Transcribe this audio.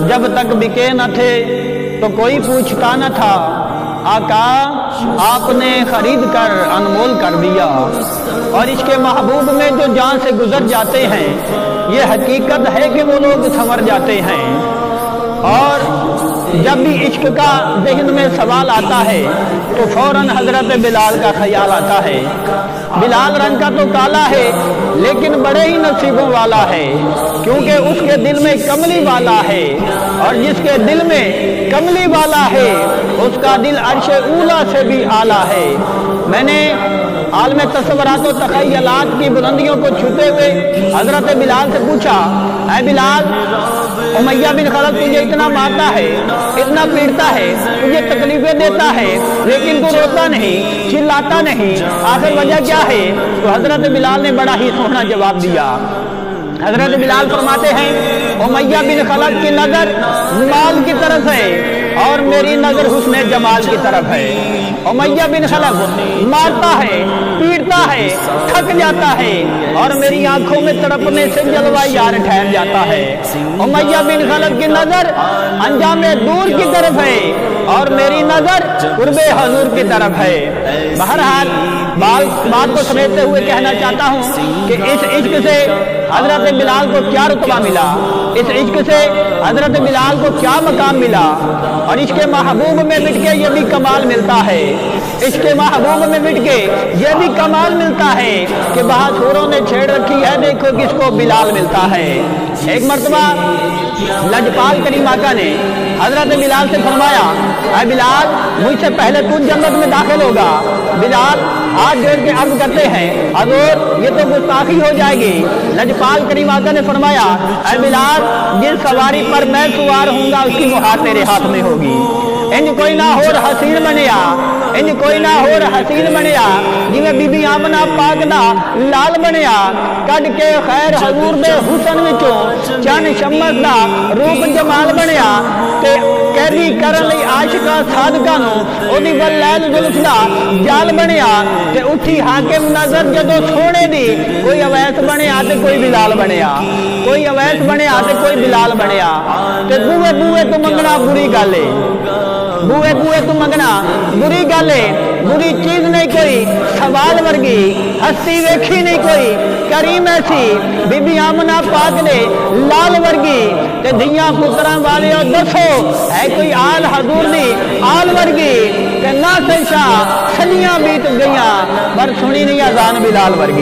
जब तक बिके न थे तो कोई पूछता न था, आका आपने खरीद कर अनमोल कर दिया। और इसके महबूब में जो जान से गुजर जाते हैं, ये हकीकत है कि वो लोग संवर जाते हैं। और जब भी इश्क का ज़हन में सवाल आता है तो फौरन हजरत बिलाल का ख्याल आता है। बिलाल रंग का तो काला है लेकिन बड़े ही नसीबों वाला है, क्योंकि उसके दिल में कमली वाला है, और जिसके दिल में कमली वाला है उसका दिल अर्शे ऊला से भी आला है। मैंने आलम तस्वुरात व तख़य्युलात की बुलंदियों को छूते हुए हजरत बिलाल से पूछा, ऐ बिलाल, उमैया बिन खलफ तुझे इतना मारता है, इतना पीटता है, तुझे तकलीफें देता है, लेकिन तू रोता नहीं, चिल्लाता नहीं, आखिर वजह क्या है? तो हजरत बिलाल ने बड़ा ही सोहना जवाब दिया। हजरत बिलाल फरमाते हैं, उमैया बिन खलफ की नजर माल की तरफ है और मेरी नजर हुस्ने जमाल की तरफ है। उमैया बिन खलफ मारता है, पीटता है, थक जाता है, और मेरी आंखों में तड़पने से जलवा यार ठहर जाता है। उमैया बिन खलफ की नजर अंजामे दूर की तरफ है और मेरी नजर कुर्बे हजूर की तरफ है। बहरहाल बात को समेटते हुए कहना चाहता हूँ कि इस इश्क से हजरत बिलाल को क्या रुतबा मिला, इस इश्क से हजरत बिलाल को क्या मकाम मिला, और इसके महबूब में मिट के ये भी कमाल मिलता है। इसके महबूब में मिट के ये भी कमाल मिलता है कि बहादुरों ने छेड़ रखी है, देखो किसको बिलाल मिलता है। एक मर्तबा लजपाल करीम आका ने हजरत बिलाल से फरमाया, ऐ बिलाल, मुझसे पहले तू जन्नत में दाखिल होगा। बिलाल हाथ जोड़ के अर्ज करते हैं, हजूर ये तो गुस्ताखी हो जाएगी। लजपाल करीम आका ने फरमाया, ऐ बिलाल, जिस सवारी पर मैं सवार हूँगा उसकी मुहार तेरे हाथ में होगी। इंज कोई ना होर हसीन बनिया, इंज कोई ना होर हसीन बनिया, जिवें बीबी आमना पाक दा लाल बनिया। कड के खैर हजूर दे हुसन विचों चन शम्मस दा रूप जमाल बनिया, ते कैदी करन लई आशिका साधका नूं ओदी वलैल जुल्फ दा जाल बनिया। ते उठी हाकिम नजर जदों सोने दी, कोई अवैस बनिया ते कोई बिलाल बनिया, कोई अवैस बनिया ते कोई बिलाल बनिया। ते बूए बूए तो मंगना बुरी गल है, बूए बूए तू मंगना बुरी गल है, बुरी चीज नहीं कोई सवाल वर्गी, हस्ती वेखी नहीं कोई करीम ऐसी, बीबी आमना पाक ने लाल वर्गी। ते धियां पुत्रां वाले दसो है कोई आल हजूर दी आल वर्गी, ते ना सैशा सदियां बीत गईयां पर सुनी नहीं अजान बिलाल वर्गी।